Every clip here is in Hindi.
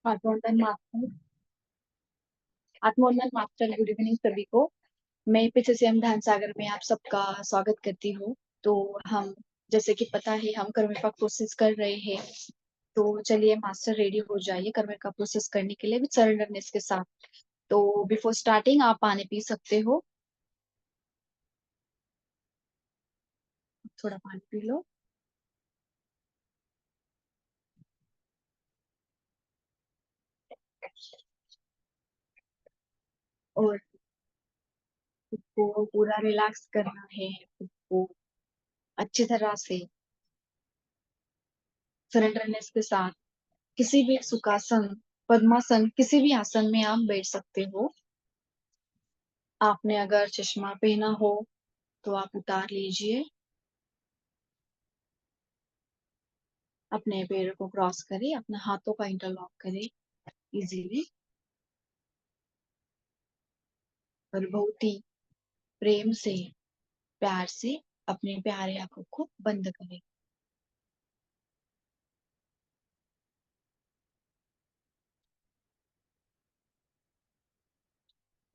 आत्मोन्नयन मास्टर आत्मोन्नयन मास्टर गुड इवनिंग सभी को। मैं पीसीसीएम ध्यान सागर में आप सबका स्वागत करती हूँ। तो हम जैसे कि पता है हम कर्म का प्रोसेस कर रहे हैं। तो चलिए मास्टर रेडी हो जाइए कर्म का प्रोसेस करने के लिए विद सरेंडरनेस के साथ। तो बिफोर स्टार्टिंग आप पानी पी सकते हो। थोड़ा पानी पी लो। और खुद को पूरा रिलैक्स करना है। खुद को अच्छी तरह से सरेंडरनेस के साथ किसी भी सुखासन, पद्मासन, किसी भी आसन में आप बैठ सकते हो। आपने अगर चश्मा पहना हो तो आप उतार लीजिए। अपने पैरों को क्रॉस करें, अपने हाथों का इंटरलॉक करें इजीली और बहुत ही प्रेम से, प्यार से अपने प्यारे आंखों को बंद करें।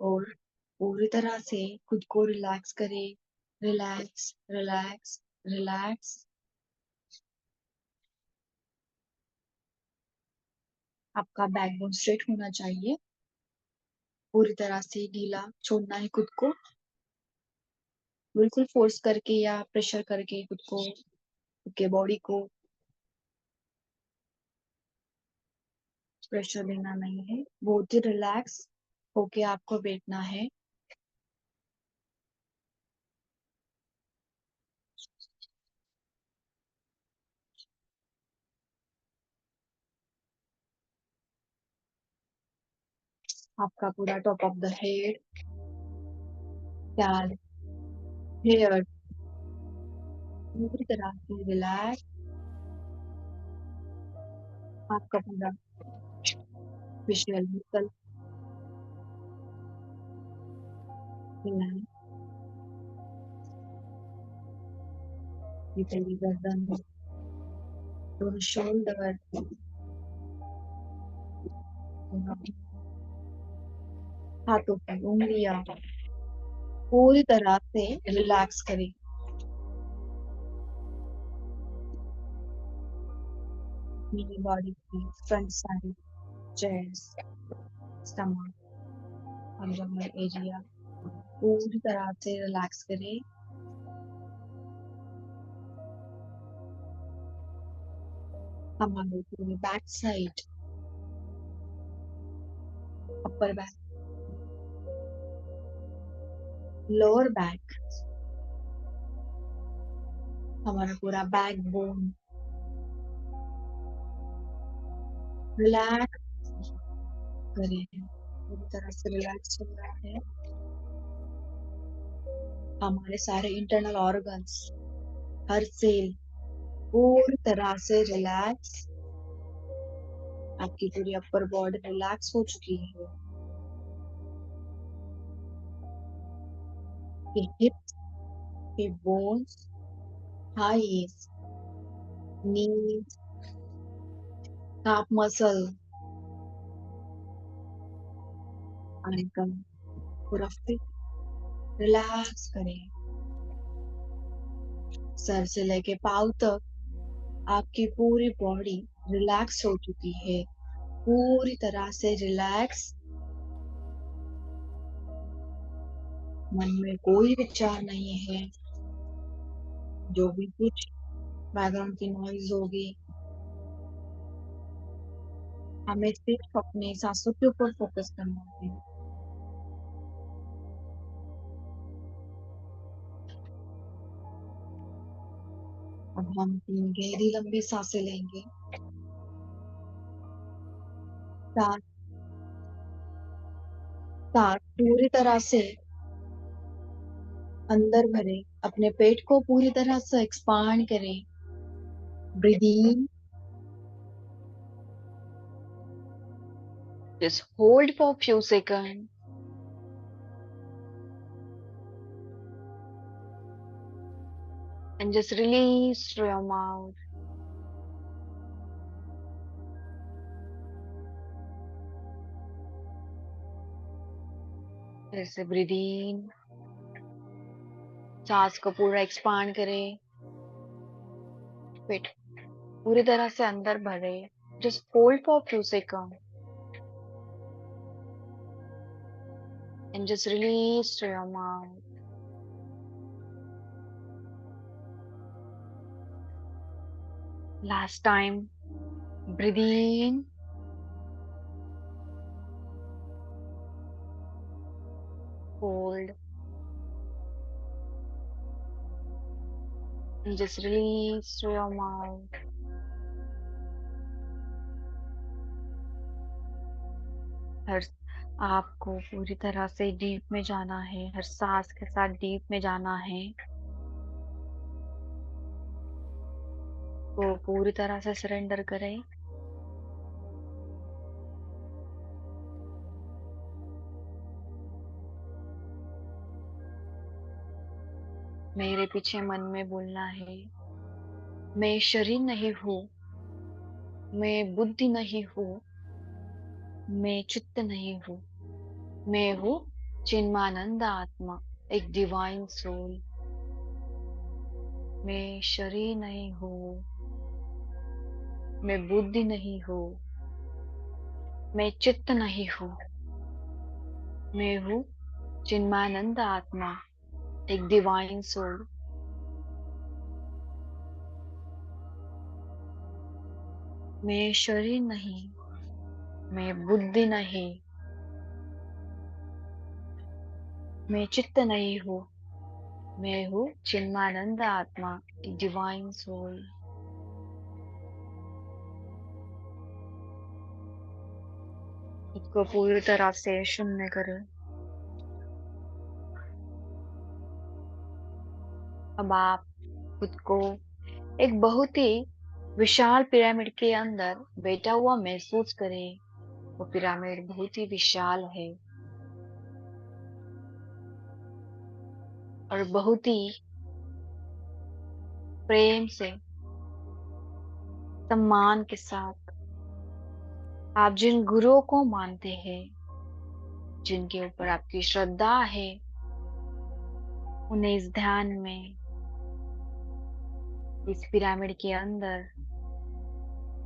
और पूरी तरह से खुद को रिलैक्स करें। Relax, relax, relax. आपका बैकबोन स्ट्रेट होना चाहिए। पूरी तरह से ढीला छोड़ना है खुद को। बिल्कुल फोर्स करके या प्रेशर करके खुद को, खुद के बॉडी को प्रेशर देना नहीं है। बहुत ही रिलैक्स होके आपको बैठना है। आपका पूरा टॉप ऑफ द हेड, प्यार, हेयर पूरी तरह से रिलैक्स। आपका पूरा विजुअल मसल रिलैक्स। ये पहली गर्दन, दोनों शोल्डर, दोनों हाथों की उंगलियां पूरी तरह से रिलैक्स करें। अपनी बॉडी की front side, chest, stomach, abdominal area पूरी तरह से रिलैक्स करें। हमारे पूरे back side, upper back, lower back, हमारा पूरा बैक बोन रिलैक्स करें। पूरी तरह से रिलैक्स चल रहा है। हमारे सारे इंटरनल ऑर्गन्स, हर सेल पूरी तरह से रिलैक्स। आपकी पूरी अपर बॉडी रिलैक्स हो चुकी है। हिप्स, हिप बोन्स, थाइस, नीज, calf मसल, एंकल पूरा फिट रिलैक्स करें। सर से लेके पाँव तक आपकी पूरी बॉडी रिलैक्स हो चुकी है। पूरी तरह से रिलैक्स। मन में कोई विचार नहीं है। जो भी कुछ बैकग्राउंड की नॉइज होगी, हमें सिर्फ अपने सांसों के ऊपर फोकस करना है। अब हम 3 गहरी लंबी सांसें लेंगे। सांस, सांस पूरी तरह से अंदर भरें। अपने पेट को पूरी तरह से एक्सपांड करें। Breathe in, just hold for few seconds and just release through your mouth. फिर से ब्रीद इन, सांस को पूरा एक्सपांड करें, फिर पूरी तरह से अंदर भरे। Just hold for few second and just release through your mouth. Last time, breathe in, hold and just release through your mouth. हर आपको पूरी तरह से डीप में जाना है, हर सांस के साथ डीप में जाना है। वो पूरी तरह से सरेंडर करें। मेरे पीछे मन में बोलना है, मैं शरीर नहीं हूँ, मैं बुद्धि नहीं हूँ, मैं चित्त नहीं हूँ, मैं हूँ चिन्मानंद आत्मा, एक डिवाइन सोल। मैं शरीर नहीं हूँ, मैं बुद्धि नहीं हूँ, मैं चित्त नहीं हूँ, मैं हूँ चिन्मानंद आत्मा, एक डिवाइन सोल। मैं शरीर नहीं, मैं बुद्धि नहीं, मैं चित्त नहीं हूँ, मैं हूँ चिन्मानंद आत्मा, एक डिवाइन सोल। खुद को पूरी तरह से शून्य करें। अब आप खुद को एक बहुत ही विशाल पिरामिड के अंदर बैठा हुआ महसूस करें। वो पिरामिड बहुत ही विशाल है और बहुत ही प्रेम से, सम्मान के साथ आप जिन गुरुओं को मानते हैं, जिनके ऊपर आपकी श्रद्धा है, उन्हें इस ध्यान में, इस पिरामिड के अंदर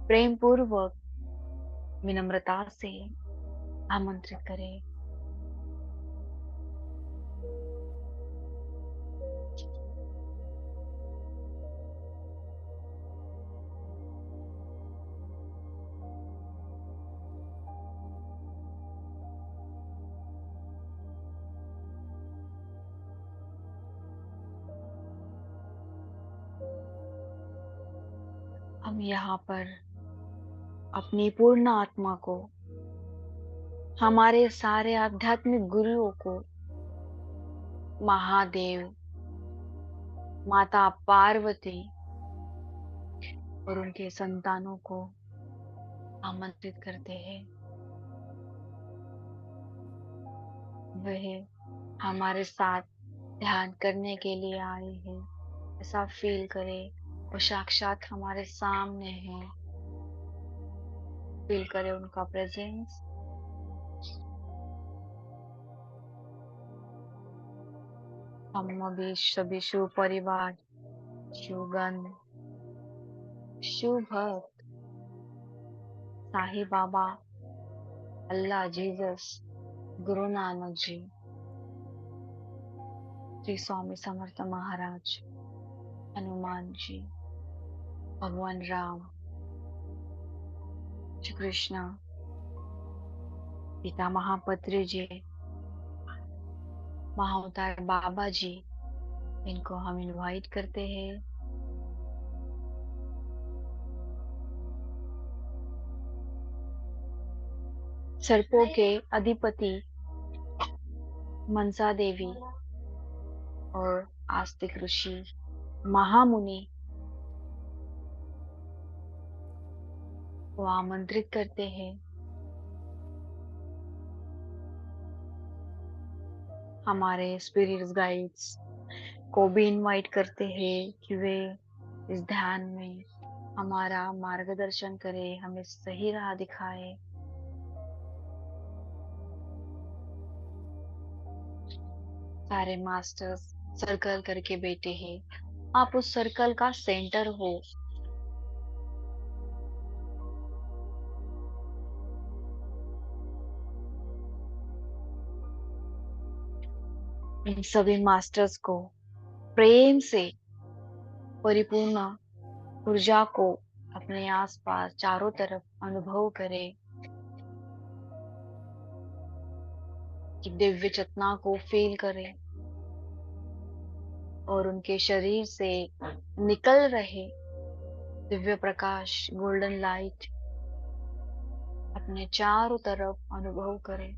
प्रेम पूर्वक, विनम्रता से आमंत्रित करें। हम यहाँ पर अपनी पूर्ण आत्मा को, हमारे सारे आध्यात्मिक गुरुओं को, महादेव, माता पार्वती और उनके संतानों को आमंत्रित करते हैं। वह हमारे साथ ध्यान करने के लिए आए हैं, ऐसा फील करें। वो साक्षात हमारे सामने है। फील करें उनका प्रेजेंस। हम अभी सभी शिव परिवार, शिवगण, शिव भक्त, साईं बाबा, अल्लाह, जीसस, गुरु नानक जी, श्री स्वामी समर्थ महाराज, हनुमान जी, भगवान राम, श्री कृष्णा, पिता महापत्री जी, महाअवतार बाबा जी, इनको हम इनवाइट करते हैं। सर्पों के अधिपति मनसा देवी और आस्तिक ऋषि महामुनि को आमंत्रित करते हैं। हमारे स्पिरिट्स गाइड्स को भी इनवाइट करते हैं कि वे इस ध्यान में हमारा मार्गदर्शन करें, हमें सही राह दिखाए। सारे मास्टर्स सर्कल करके बैठे हैं। आप उस सर्कल का सेंटर हो। इन सभी मास्टर्स को प्रेम से परिपूर्ण ऊर्जा को अपने आसपास चारों तरफ अनुभव करें कि दिव्य चेतना को फील करें और उनके शरीर से निकल रहे दिव्य प्रकाश गोल्डन लाइट अपने चारों तरफ अनुभव करें।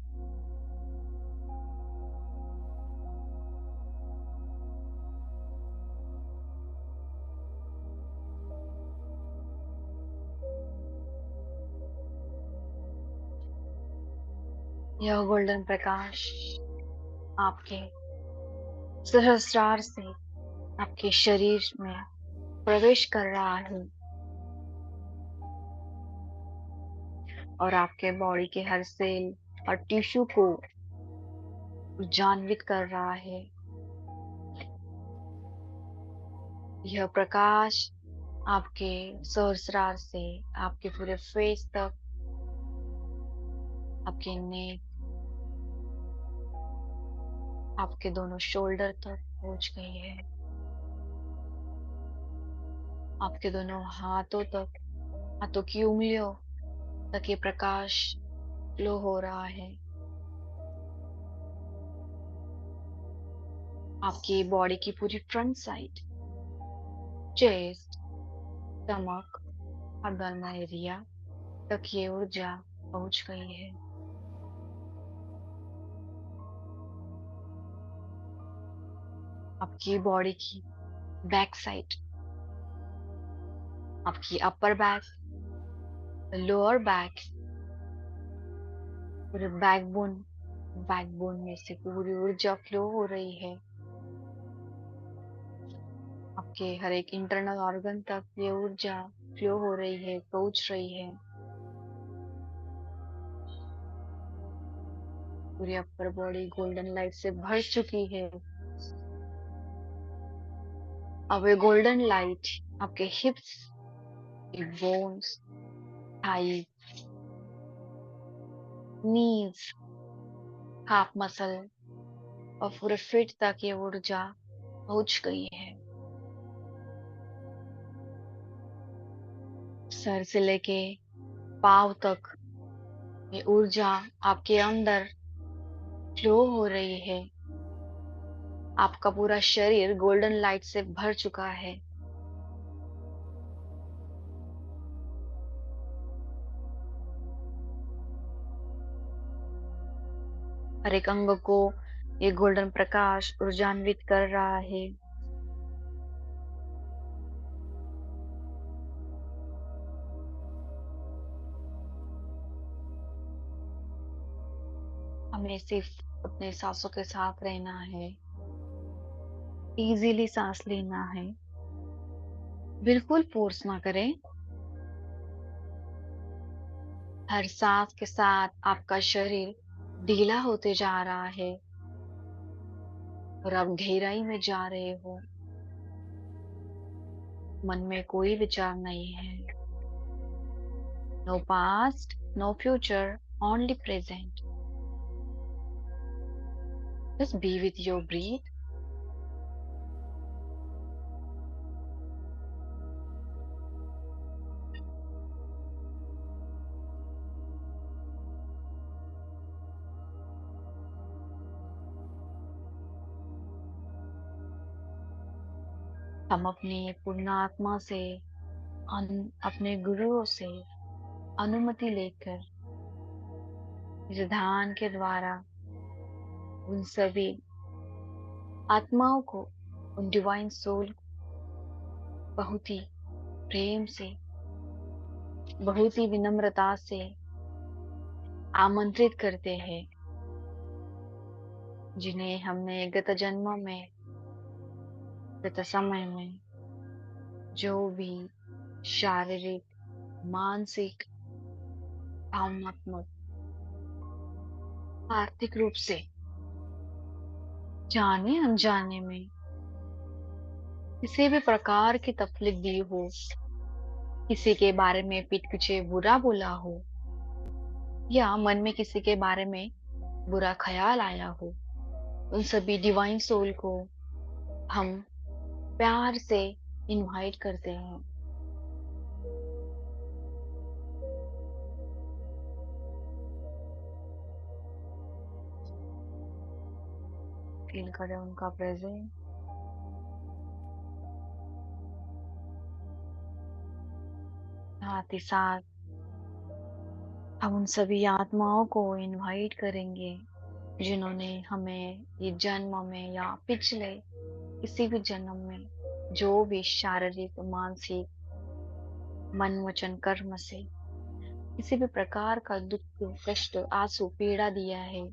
यह गोल्डन प्रकाश आपके सहस्रार से आपके शरीर में प्रवेश कर रहा है और आपके बॉडी के हर सेल और टिश्यू को ऊर्जान्वित कर रहा है। यह प्रकाश आपके सहस्रार से आपके पूरे फेस तक, आपके नेक, आपके दोनों शोल्डर तक पहुंच गई है। आपके दोनों हाथों तक, हाथों की उंगलियों तक ये प्रकाश फ्लो हो रहा है। आपकी बॉडी की पूरी front side, chest, stomach, abdominal area तक ये ऊर्जा पहुंच गई है। आपकी बॉडी की बैक साइड, आपकी अपर बैक, लोअर बैक, पूरे बैकबोन में से पूरी ऊर्जा फ्लो हो रही है। आपके हर एक इंटरनल ऑर्गन तक ये ऊर्जा फ्लो हो रही है, पहुंच रही है। पूरी अपर बॉडी गोल्डन लाइट से भर चुकी है। अब ये गोल्डन लाइट आपके हिप्स, बोन्स, थाई, नीज, हाफ मसल और पूरे फीट तक ये ऊर्जा पहुंच गई है। सर से लेके पाँव तक ये ऊर्जा आपके अंदर फ्लो हो रही है। आपका पूरा शरीर गोल्डन लाइट से भर चुका है। हर एक अंग को ये गोल्डन प्रकाश ऊर्जान्वित कर रहा है। हमें सिर्फ अपने सांसों के साथ रहना है, इजीली सांस लेना है, बिल्कुल फोर्स ना करें। हर सांस के साथ आपका शरीर ढीला होते जा रहा है और आप गहराई में जा रहे हो। मन में कोई विचार नहीं है। No past, no future, only present. Just be with your breath. हम अपनी पूर्ण आत्मा से, अपने गुरुओं से अनुमति लेकर इस ध्यान के द्वारा उन सभी आत्माओं को, उन डिवाइन सोल बहुत ही प्रेम से, बहुत ही विनम्रता से आमंत्रित करते हैं, जिन्हें हमने गत जन्म में, गत समय में जो भी शारीरिक, मानसिक, भावनात्मक, आर्थिक रूप से जाने अनजाने में किसी भी प्रकार की तकलीफ दी हो, किसी के बारे में पीठ पीछे बुरा बोला हो, या मन में किसी के बारे में बुरा ख्याल आया हो, उन सभी डिवाइन सोल को हम प्यार से इनवाइट करते हैं। फील करें उनका प्रेजेंस। साथ ही साथ हम उन सभी आत्माओं को इनवाइट करेंगे जिन्होंने हमें ये जन्म में या पिछले किसी भी जन्म में जो भी शारीरिक, मानसिक, मन वचन कर्म से किसी भी प्रकार का दुख, कष्ट, आंसू, पीड़ा दिया है,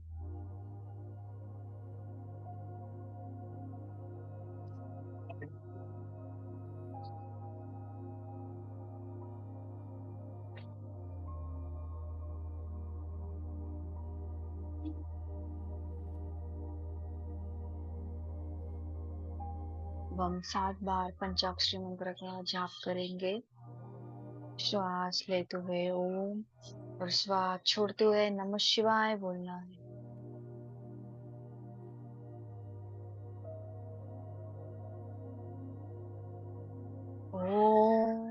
वो हम 7 बार पंचाक्षरी मंत्र का जाप करेंगे। श्वास लेते हुए ओम और श्वास छोड़ते हुए नमः शिवाय बोलना है। ओम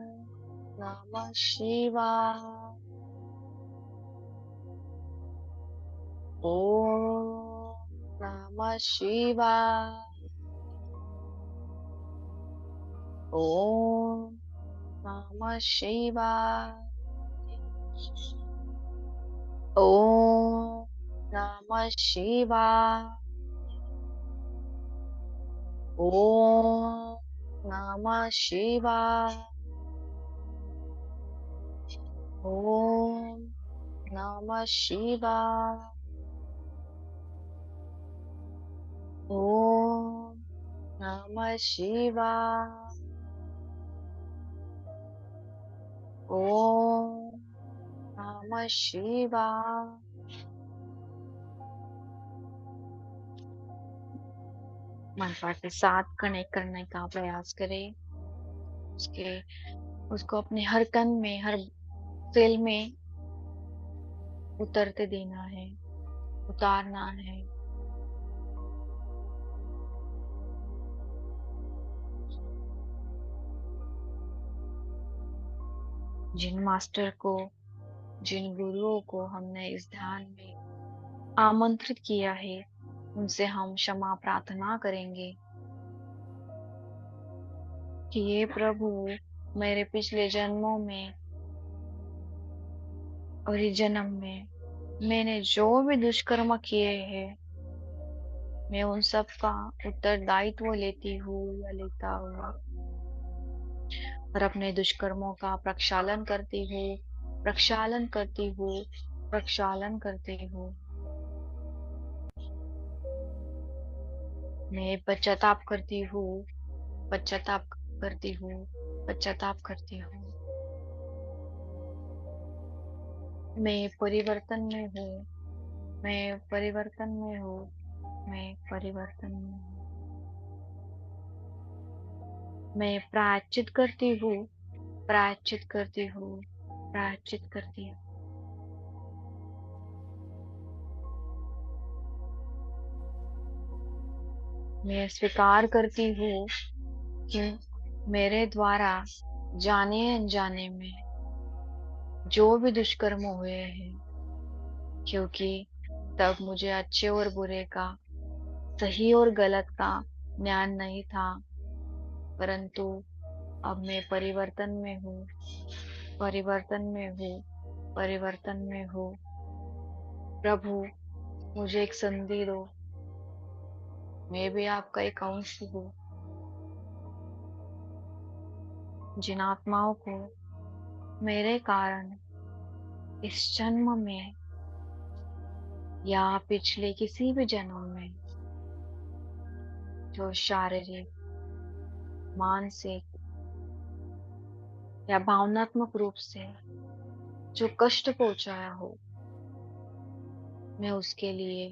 नमः शिवाय। ओम नमः शिवाय। ओम नमः शिवाय। ओम नमः शिवाय। ओम नमः शिवाय। ओम नमः शिवाय। ओम नमः शिवाय। ओम नमः शिवाय। मंत्र के साथ कनेक्ट करने का प्रयास करें। उसके उसको अपने हर कण में, हर सेल में उतरते देना है, उतारना है। जिन मास्टर को, जिन गुरुओं को हमने इस ध्यान में आमंत्रित किया है, उनसे हम क्षमा प्रार्थना करेंगे कि ये प्रभु, मेरे पिछले जन्मों में और इस जन्म में मैंने जो भी दुष्कर्म किए हैं, मैं उन सब का उत्तरदायित्व लेती हूँ या लेता हूँ, और अपने दुष्कर्मों का प्रक्षालन करती हूँ, प्रक्षालन करती हूँ, प्रक्षालन करती हूँ। मैं पश्चाताप करती हूँ, पश्चाताप करती हूँ, पश्चाताप करती हूँ। मैं परिवर्तन में हूँ, मैं परिवर्तन में हूँ, मैं परिवर्तन में हूँ। मैं प्रायश्चित करती हूँ, प्रायश्चित करती हूँ, प्रायश्चित करती हूँ। मैं स्वीकार करती हूँ कि मेरे द्वारा जाने अनजाने में जो भी दुष्कर्म हुए हैं, क्योंकि तब मुझे अच्छे और बुरे का, सही और गलत का ज्ञान नहीं था, परंतु अब मैं परिवर्तन में हूँ, परिवर्तन में हूँ, परिवर्तन में हूँ। प्रभु, मुझे एक संधि दो, मैं भी आपका एक अंश हूँ। जिन आत्माओं को मेरे कारण इस जन्म में या पिछले किसी भी जन्म में जो शारीरिक, मानसिक या भावनात्मक रूप से जो कष्ट पहुंचाया हो, मैं उसके लिए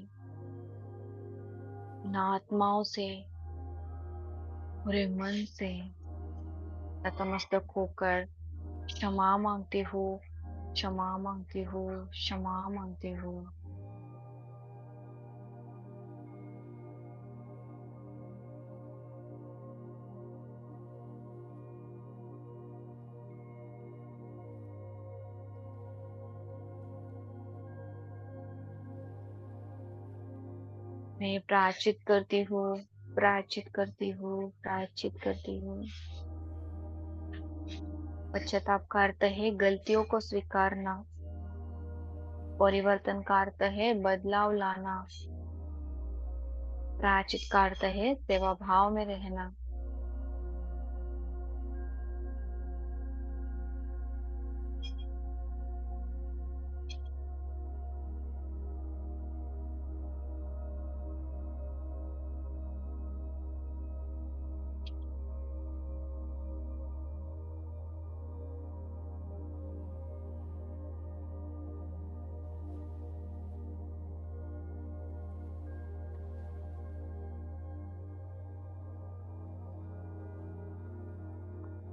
इन आत्माओं से पूरे मन से नतमस्तक होकर क्षमा मांगती हूँ, क्षमा मांगती हूँ, क्षमा मांगती हूँ। मैं प्रायश्चित करती हूँ, प्रायश्चित करती हूँ, प्रायश्चित करती हूँ। पश्चाताप का अर्थ है गलतियों को स्वीकारना, परिवर्तन का अर्थ है बदलाव लाना, प्रायश्चित का अर्थ है सेवा भाव में रहना।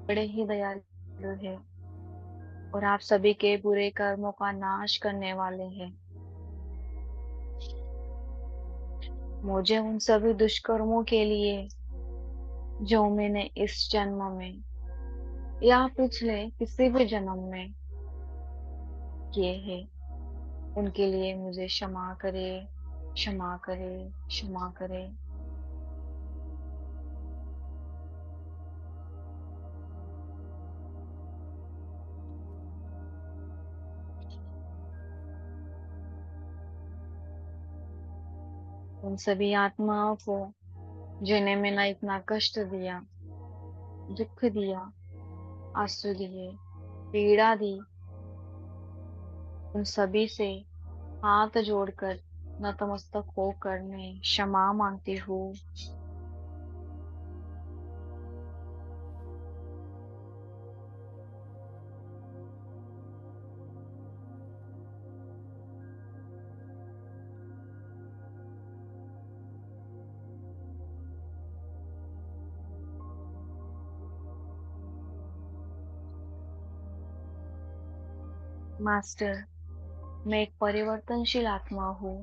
बड़े ही दयालु है और आप सभी के बुरे कर्मों का नाश करने वाले हैं। मुझे उन सभी दुष्कर्मों के लिए जो मैंने इस जन्म में या पिछले किसी भी जन्म में किए हैं, उनके लिए मुझे क्षमा करे, क्षमा करे, क्षमा करे। उन सभी आत्माओं को जिन्हें मैंने इतना कष्ट दिया, दुख दिया, आंसू दिए, पीड़ा दी, उन सभी से हाथ जोड़कर नतमस्तक होकर मैं क्षमा मांगती हूँ। मास्टर, मैं एक परिवर्तनशील आत्मा हूँ।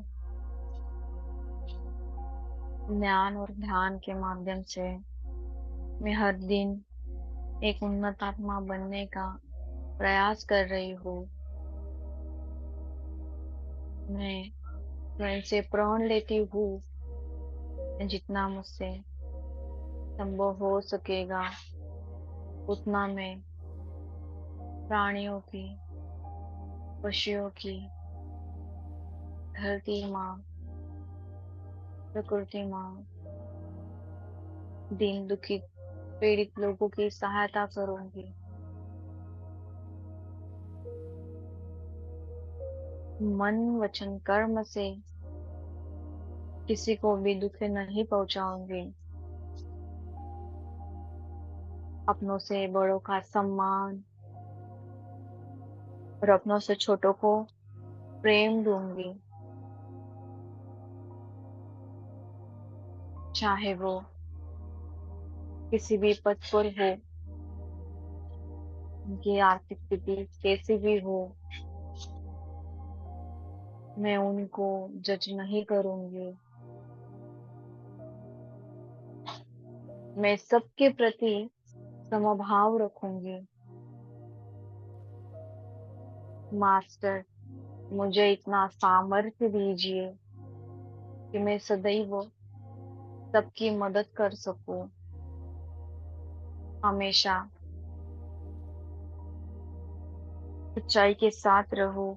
ज्ञान और ध्यान के माध्यम से मैं हर दिन एक उन्नत आत्मा बनने का प्रयास कर रही हूँ। मैं स्वयं से प्रण लेती हूँ, जितना मुझसे संभव हो सकेगा उतना मैं प्राणियों की, पशुओं की, धरती माँ, प्रकृति माँ, दीन दुखी पीड़ित लोगों की सहायता करूंगी। मन वचन कर्म से किसी को भी दुख नहीं पहुंचाऊंगी। अपनों से बड़ों का सम्मान और अपनों से छोटों को प्रेम दूंगी, चाहे वो किसी भी पद पर हो, उनकी आर्थिक स्थिति कैसी भी हो। मैं उनको जज नहीं करूंगी। मैं सबके प्रति समभाव रखूंगी। मास्टर, मुझे इतना सामर्थ्य दीजिए कि मैं सदैव सबकी मदद कर सकूं, हमेशा सच्चाई के साथ रहूं।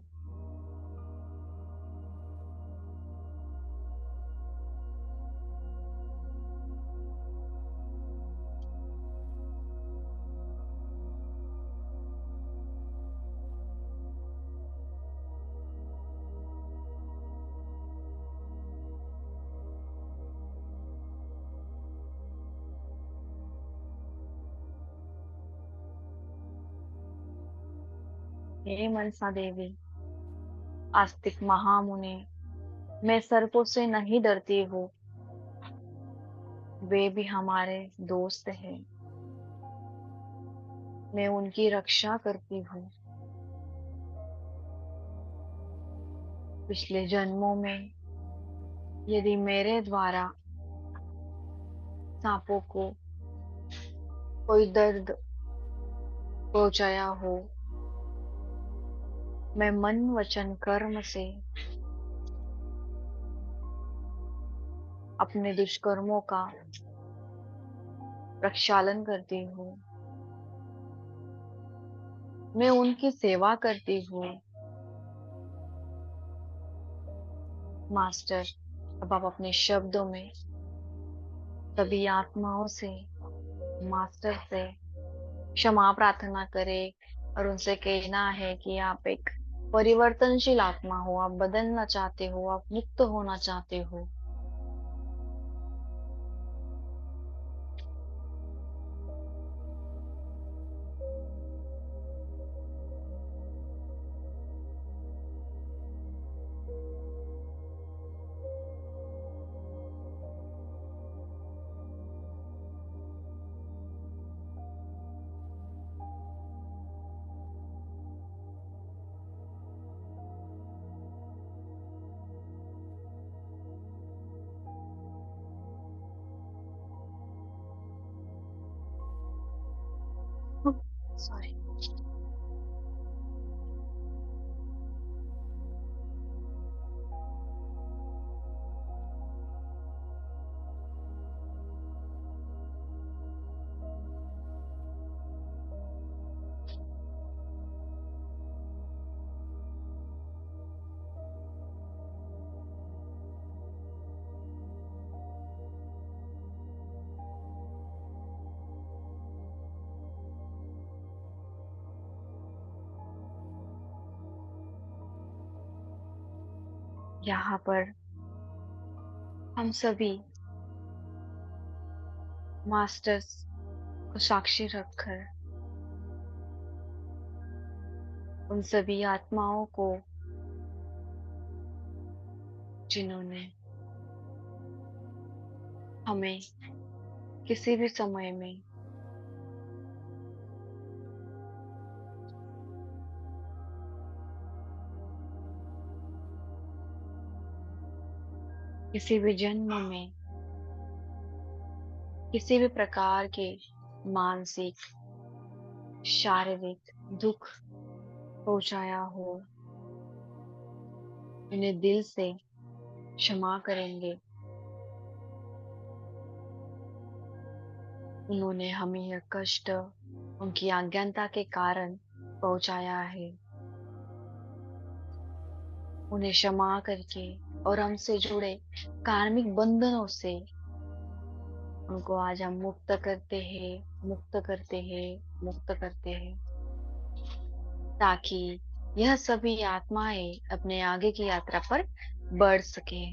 हे मनसा देवी, आस्तिक महामुनि, मैं सर्पों से नहीं डरती हूँ। वे भी हमारे दोस्त हैं। मैं उनकी रक्षा करती हूँ। पिछले जन्मों में यदि मेरे द्वारा सांपों को कोई दर्द पहुंचाया हो, मैं मन वचन कर्म से अपने दुष्कर्मों का प्रक्षालन करती हूँ। मैं उनकी सेवा करती हूँ। मास्टर, अब आप अपने शब्दों में सभी आत्माओं से मास्टर से क्षमा प्रार्थना करें और उनसे कहना है कि आप एक परिवर्तनशील आत्मा हो, आप बदलना चाहते हो, आप मुक्त होना चाहते हो। सॉरी। यहाँ पर हम सभी मास्टर्स को साक्षी रखकर उन सभी आत्माओं को जिन्होंने हमें किसी भी समय में किसी भी जन्म में किसी भी प्रकार के मानसिक शारीरिक दुख पहुंचाया हो, उन्हें दिल से क्षमा करेंगे। उन्होंने हमें यह कष्ट उनकी अज्ञानता के कारण पहुंचाया है। उन्हें क्षमा करके और हमसे जुड़े कार्मिक बंधनों से उनको आज हम मुक्त करते हैं, मुक्त करते हैं, मुक्त करते हैं, ताकि यह सभी आत्माएं अपने आगे की यात्रा पर बढ़ सके।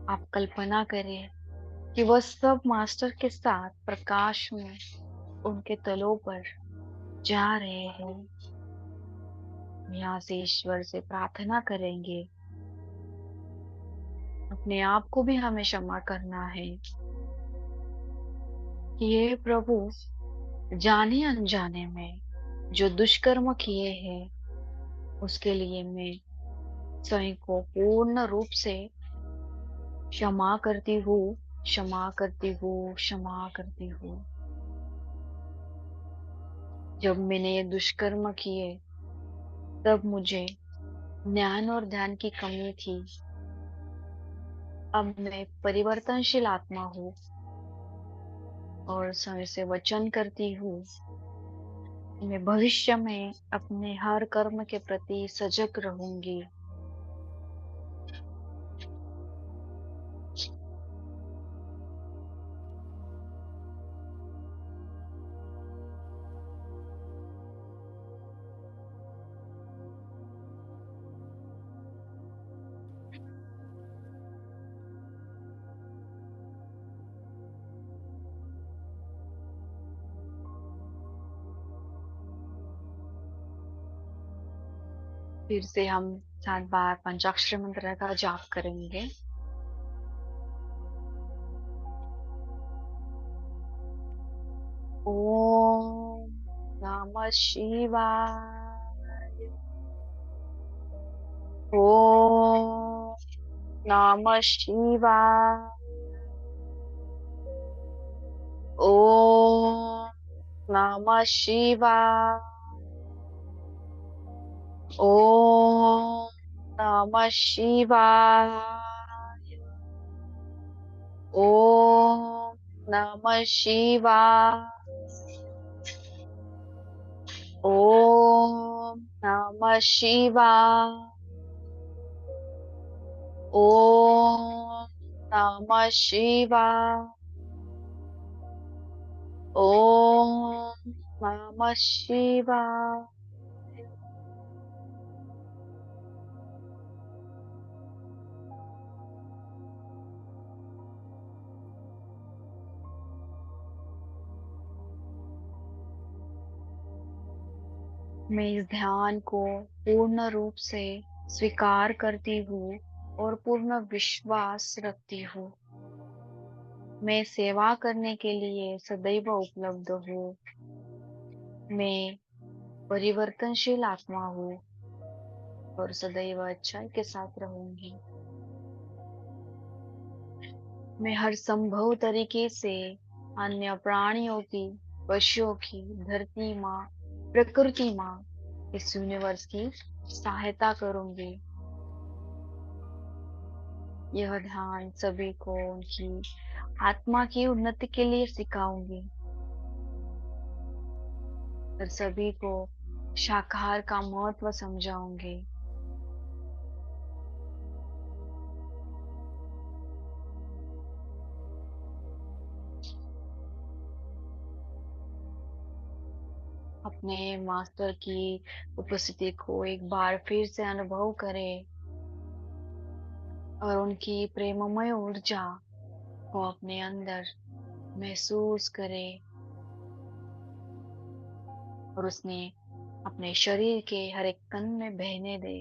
आप कल्पना करें कि वह सब मास्टर के साथ प्रकाश में उनके तलों पर जा रहे हैं। यहाँ से ईश्वर से प्रार्थना करेंगे, अपने आप को भी हमें क्षमा करना है कि हे प्रभु, जाने अनजाने में जो दुष्कर्म किए हैं उसके लिए मैं स्वयं को पूर्ण रूप से क्षमा करती हूँ, क्षमा करती हूँ, क्षमा करती हूँ। जब मैंने ये दुष्कर्म किए तब मुझे ज्ञान और ध्यान की कमी थी। अब मैं परिवर्तनशील आत्मा हूँ और समय से वचन करती हूँ कि मैं भविष्य में अपने हर कर्म के प्रति सजग रहूंगी। फिर से हम 7 बार पंचाक्षर मंत्र का जाप करेंगे। ओम नमः शिवाय। ओम नमः शिवाय। ओम नमः शिवाय। ओम नमः शिवाय। ओम नमः शिवाय। ओम नमः शिवाय। ओम नमः शिवाय। ओम नमः शिवाय। मैं इस ध्यान को पूर्ण रूप से स्वीकार करती हूँ और पूर्ण विश्वास रखती हूँ। मैं सेवा करने के लिए सदैव उपलब्ध हूँ। मैं परिवर्तनशील आत्मा हूँ और सदैव अच्छाई के साथ रहूंगी। मैं हर संभव तरीके से अन्य प्राणियों की, पशुओं की, धरती माँ, प्रकृति माँ, इस यूनिवर्स की सहायता करूंगी। यह ध्यान सभी को उनकी आत्मा की उन्नति के लिए सिखाऊंगी और सभी को शाकाहार का महत्व समझाऊंगी। अपने मास्टर की उपस्थिति को एक बार फिर से अनुभव करें और उनकी प्रेममय ऊर्जा को अपने अंदर महसूस करें और उसने अपने शरीर के हर एक कण में बहने दे।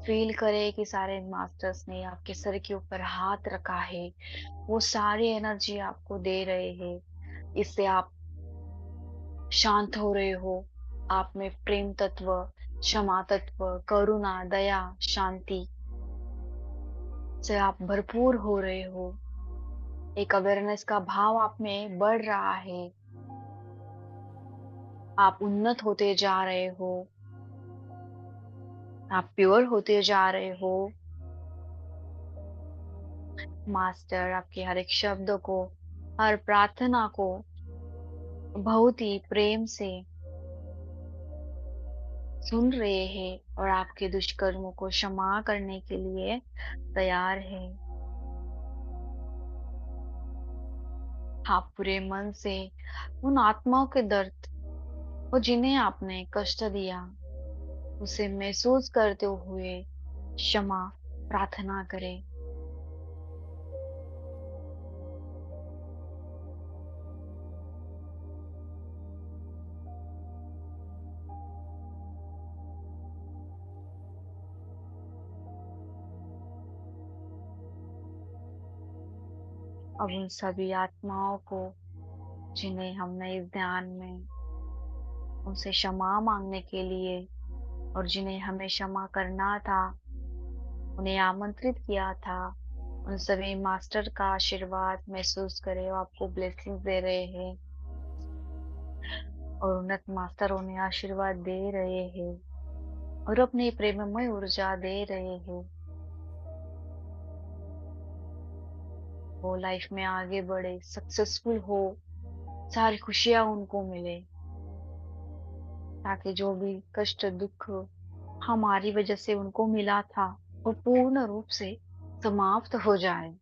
फील करें कि सारे मास्टर्स ने आपके सर के ऊपर हाथ रखा है, वो सारी एनर्जी आपको दे रहे हैं। इससे आप शांत हो रहे हो। आप में प्रेम तत्व, क्षमा तत्व, करुणा, दया, शांति से आप भरपूर हो रहे हो। एक अवेयरनेस का भाव आप में बढ़ रहा है। आप उन्नत होते जा रहे हो। आप प्योर होते जा रहे हो। मास्टर आपके हर एक शब्द को, हर प्रार्थना को बहुत ही प्रेम से सुन रहे हैं और आपके दुष्कर्मों को क्षमा करने के लिए तैयार है। आप पूरे मन से उन आत्माओं के दर्द और जिन्हें आपने कष्ट दिया उसे महसूस करते हुए क्षमा प्रार्थना करें। अब उन सभी आत्माओं को जिन्हें हमने इस ध्यान में उनसे क्षमा मांगने के लिए और जिन्हें हमें क्षमा करना था, उन्हें आमंत्रित किया था, उन सभी मास्टर का आशीर्वाद महसूस करें। वो आपको ब्लेसिंग्स दे रहे हैं और उन्नत मास्टर उन्हें आशीर्वाद दे रहे हैं और अपनी प्रेममय ऊर्जा दे रहे हैं। वो लाइफ में आगे बढ़े, सक्सेसफुल हो, सारी खुशियां उनको मिले, ताकि जो भी कष्ट दुख हमारी वजह से उनको मिला था वो पूर्ण रूप से समाप्त हो जाए।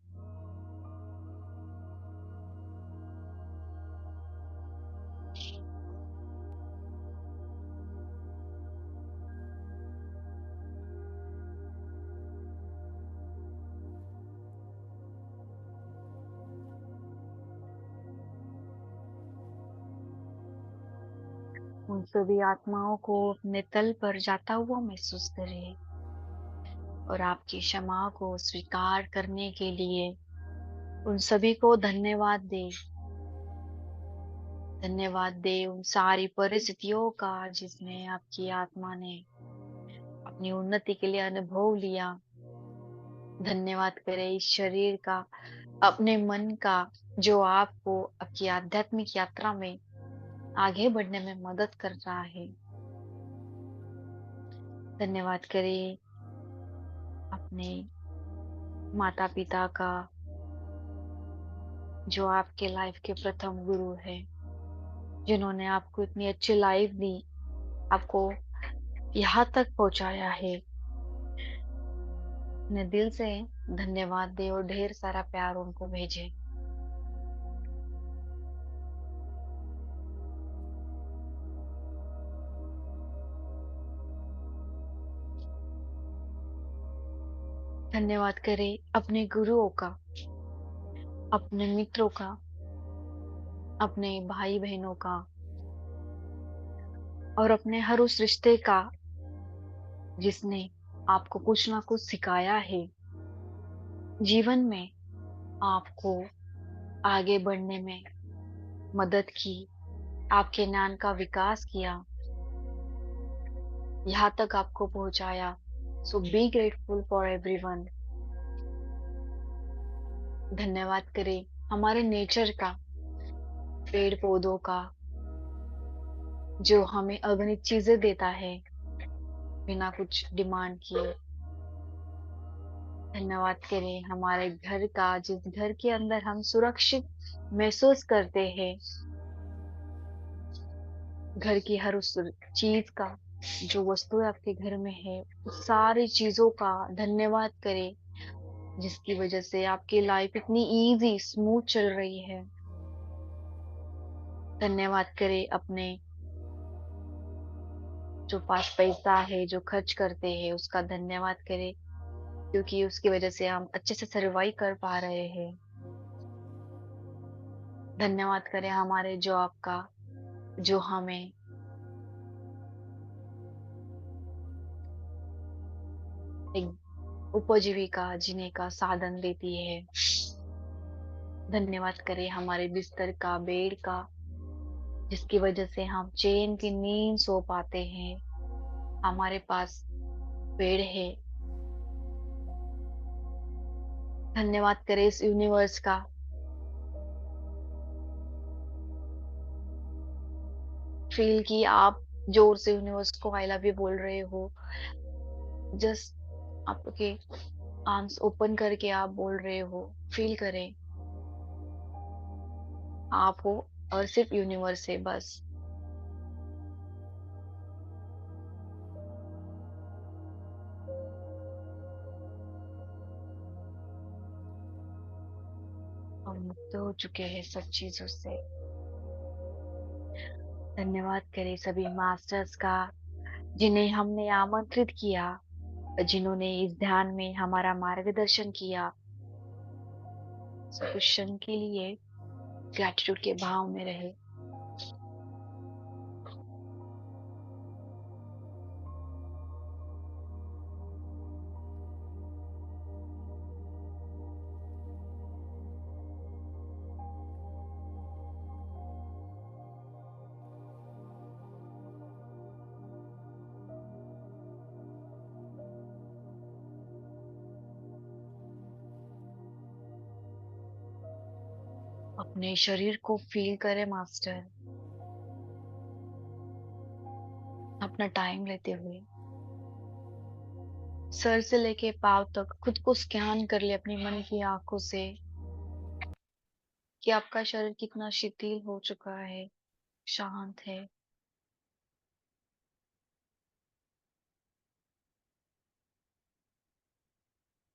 उन उन सभी आत्माओं को अपने तल पर जाता हुआ महसूस करें और आपकी क्षमा को स्वीकार करने के लिए उन सभी को धन्यवाद दें। धन्यवाद दें उन सारी परिस्थितियों का जिसमें आपकी आत्मा ने अपनी उन्नति के लिए अनुभव लिया। धन्यवाद करें इस शरीर का, अपने मन का, जो आपको आपकी आध्यात्मिक यात्रा में आगे बढ़ने में मदद कर रहा है। धन्यवाद करें अपने माता-पिता का, जो आपके लाइफ के प्रथम गुरु है, जिन्होंने आपको इतनी अच्छी लाइफ दी, आपको यहाँ तक पहुँचाया है। अपने दिल से धन्यवाद दें और ढेर सारा प्यार उनको भेजें। धन्यवाद करें अपने गुरुओं का, अपने मित्रों का, अपने भाई-बहनों का और अपने हर उस रिश्ते का जिसने आपको कुछ ना कुछ सिखाया है। जीवन में आपको आगे बढ़ने में मदद की, आपके ज्ञान का विकास किया, यहाँ तक आपको पहुँचाया। सो बी ग्रेटफुल फॉर एवरीवन। धन्यवाद करें हमारे नेचर का, पेड़-पौधों का, जो हमें अगणित चीज़ें देता है, बिना कुछ डिमांड किए। धन्यवाद करें हमारे घर का, जिस घर के अंदर हम सुरक्षित महसूस करते हैं। घर की हर उस चीज़ का, जो वस्तुएँ आपके घर में है, उस सारी चीज़ों का धन्यवाद करें, जिसकी वजह से आपकी लाइफ इतनी ईज़ी, स्मूथ चल रही है। धन्यवाद करें अपने जो पास पैसा है, जो खर्च करते हैं, उसका धन्यवाद करें, क्योंकि उसकी वजह से हम अच्छे से सर्वाइव कर पा रहे हैं। धन्यवाद करें हमारे जॉब का, जो हमें एक उपजीविका जीने का साधन देती है। धन्यवाद करें हमारे बिस्तर का, बेड का, जिसकी वजह से हम चैन की नींद सो पाते हैं। हमारे पास पेड़ है। धन्यवाद करें इस यूनिवर्स का, फील कि आप जोर से यूनिवर्स को आई लव यू बोल रहे हो। जस्ट आपके आर्म्स ओपन करके आप बोल रहे हो। फील करें आप हो और सिर्फ यूनिवर्स है बस। हम मुक्त हो चुके हैं सब चीजों से। धन्यवाद करें सभी मास्टर्स का, जिन्हें हमने आमंत्रित किया, जिन्होंने इस ध्यान में हमारा मार्गदर्शन किया। सब कुछ क्षण के लिए ग्रैटिट्यूड के भाव में रहे। अपने शरीर को फील करें मास्टर, अपना टाइम लेते हुए सर से लेके पाँव तक खुद को स्कैन कर ले अपनी मन की आंखों से कि आपका शरीर कितना शिथिल हो चुका है, शांत है।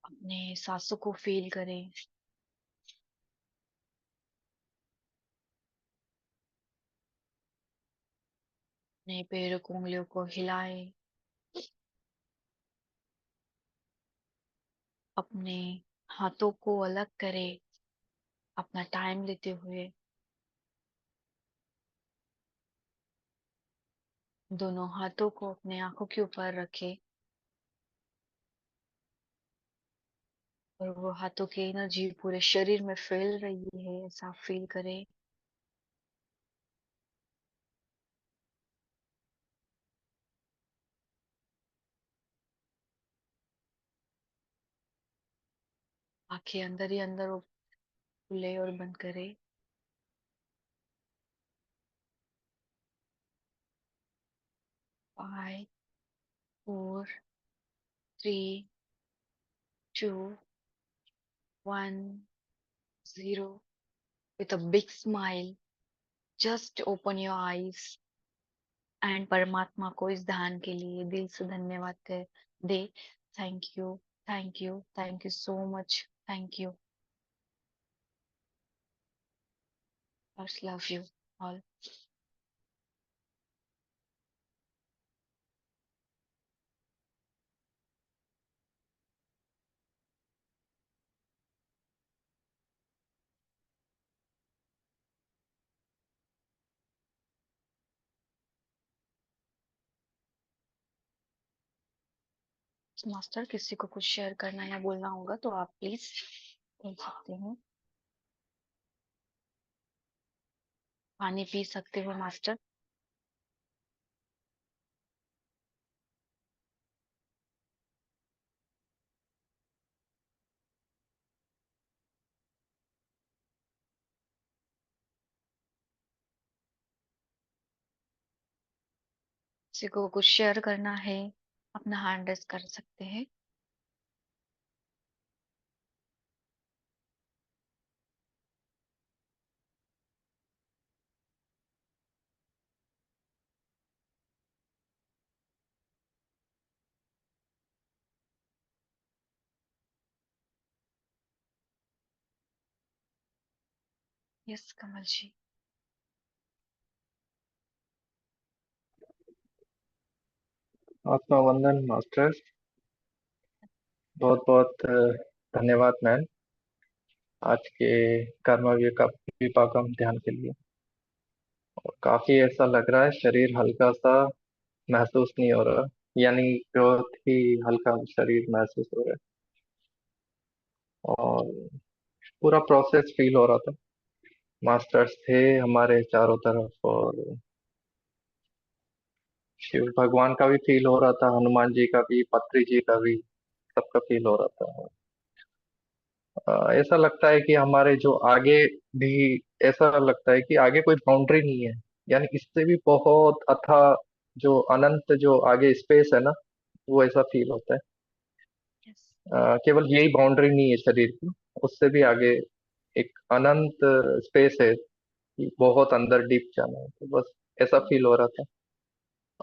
अपने सांसों को फील करें। अपने पैरों को, उंगलियों को हिलाएं। अपने हाथों को अलग करें, अपना टाइम लेते हुए। दोनों हाथों को अपने आंखों के ऊपर रखे और वो हाथों की एनर्जी पूरे शरीर में फैल रही है, ऐसा फील करें। आंखें अंदर ही अंदर वो खुले और बंद करें। 5, 4, 3, 2, 1, 0. With a big smile, just open your eyes and परमात्मा को इस दान के लिए दिल से धन्यवाद कर दे। Thank you, thank you, thank you so much, thank you, first love you all. Master, किसी को कुछ शेयर करना या बोलना होगा तो आप प्लीज बोल सकते हो। पानी पी सकते हो मास्टर। किसी को कुछ शेयर करना है, अपना हैंड रेस कर सकते हैं। यस कमल जी। आत्मा वंदन मास्टर। बहुत बहुत धन्यवाद मैम, आज के कर्म विपाकम ध्यान के लिए। और काफी ऐसा लग रहा है, शरीर हल्का सा महसूस नहीं हो रहा, यानी बहुत ही हल्का शरीर महसूस हो रहा है। और पूरा प्रोसेस फील हो रहा था। मास्टर्स थे हमारे चारों तरफ, और शिव भगवान का भी फील हो रहा था, हनुमान जी का भी, पत्री जी का भी, सबका फील हो रहा था। ऐसा लगता है कि हमारे जो आगे भी, ऐसा लगता है कि आगे कोई बाउंड्री नहीं है, यानी इससे भी बहुत अथाह जो अनंत जो आगे स्पेस है ना, वो ऐसा फील होता है। यस। केवल यही बाउंड्री नहीं है शरीर की, उससे भी आगे एक अनंत स्पेस है कि बहुत अंदर डीप जाना है, तो बस ऐसा फील हो रहा था।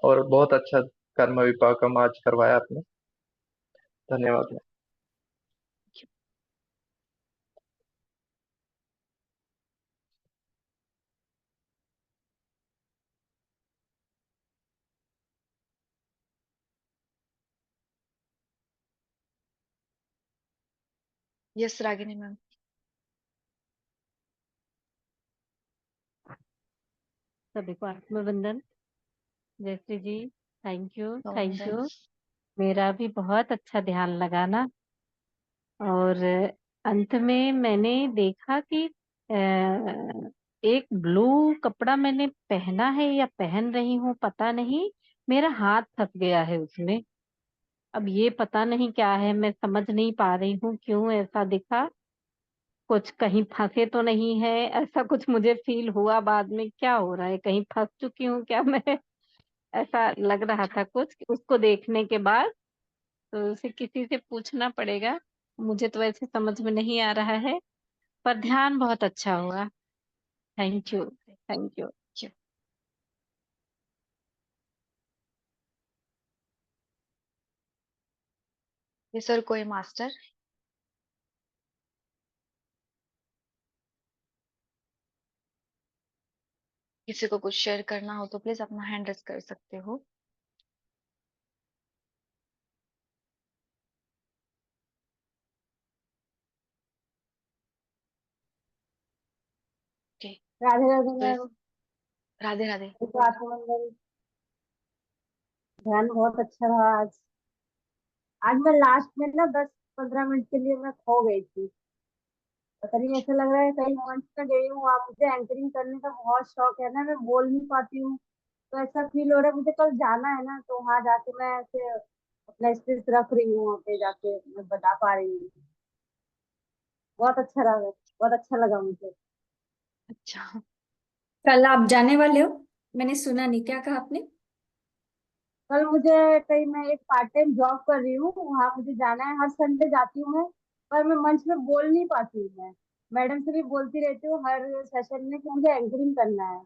और बहुत अच्छा कर्म विपाकम आज करवाया आपने, धन्यवाद। Yes Ragini ma'am. सभी को आत्मवंदन। जयश्री जी, थैंक यू, थैंक नवंदन। यू। मेरा भी बहुत अच्छा ध्यान लगा ना। और अंत में मैंने देखा कि एक ब्लू कपड़ा मैंने पहना है या पहन रही हूँ पता नहीं, मेरा हाथ फंस गया है उसमें। अब ये पता नहीं क्या है, मैं समझ नहीं पा रही हूँ क्यों ऐसा दिखा। कुछ कहीं फंसे तो नहीं है, ऐसा कुछ मुझे फील हुआ बाद में। क्या हो रहा है, कहीं फंस चुकी हूँ क्या मैं? ऐसा लग रहा था कुछ उसको देखने के बाद। तो उसे किसी से पूछना पड़ेगा, मुझे तो ऐसे समझ में नहीं आ रहा है। पर ध्यान बहुत अच्छा हुआ। Thank you, thank you. ये सर कोई मास्टर, किसी को कुछ शेयर करना हो तो प्लीज अपना हैंड रेस कर सकते हो। ओके। राधे राधे तो मैम। राधे राधे। आत्मनंदन। ध्यान बहुत अच्छा रहा आज। आज मैं लास्ट में ना 10-15 मिनट के लिए मैं खो गई थी। पता नहीं, ऐसा लग रहा है कहीं मंच में गई हूँ। आप, मुझे एंकरिंग करने का बहुत शौक है ना, मैं बोल नहीं पाती हूँ। तो ऐसा फील हो रहा है मुझे, कल जाना है ना, तो वहां जाके मैं ऐसे अपना स्पीच रख रही हूँ, वहाँ पे जाके मैं बता पा रही हूँ। बहुत अच्छा रहा, बहुत अच्छा लगा मुझे। अच्छा। कल आप जाने वाले हो? मैंने सुना नहीं, क्या कहा आपने? कल मुझे कहीं, मैं एक पार्ट टाइम जॉब कर रही हूँ, वहां मुझे जाना है। हर संडे जाती हूँ मैं, पर मैं मंच में बोल नहीं पाती हूँ। मैं मैडम से भी बोलती रहती हूँ हर सेशन में कि मुझे एंकरिंग करना है।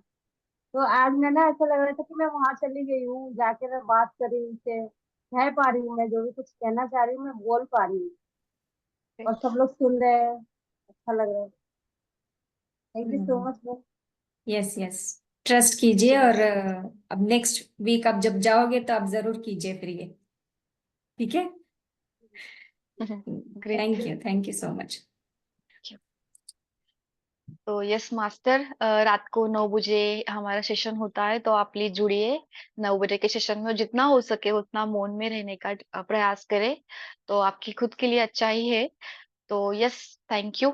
तो आज मैं ना, ऐसा लग रहा था कि मैं वहां चली गई हूँ, जाके मैं बात कर रही हूँ उनसे, कह पा रही हूँ मैं जो भी कुछ कहना चाह रही हूँ, मैं बोल पा रही हूँ और सब लोग सुन रहे हैं। अच्छा लग रहा है। Thank you so much. Yes yes, trust कीजिए। और अब नेक्स्ट वीक आप जब जाओगे तो आप जरूर कीजिए फिर ये, ठीक है? Great. Thank you so much. तो यस मास्टर, रात को 9 बजे हमारा सेशन होता है, तो आप प्लीज जुड़िए 9 बजे के सेशन में। जितना हो सके उतना मौन में रहने का प्रयास करें, तो आपकी खुद के लिए अच्छा ही है। तो yes, thank you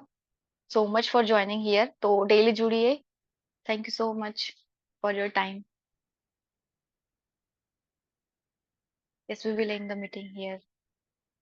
so much for joining here. तो डेली जुड़िए। Thank you so much for your time. Yes, we will end the meeting here.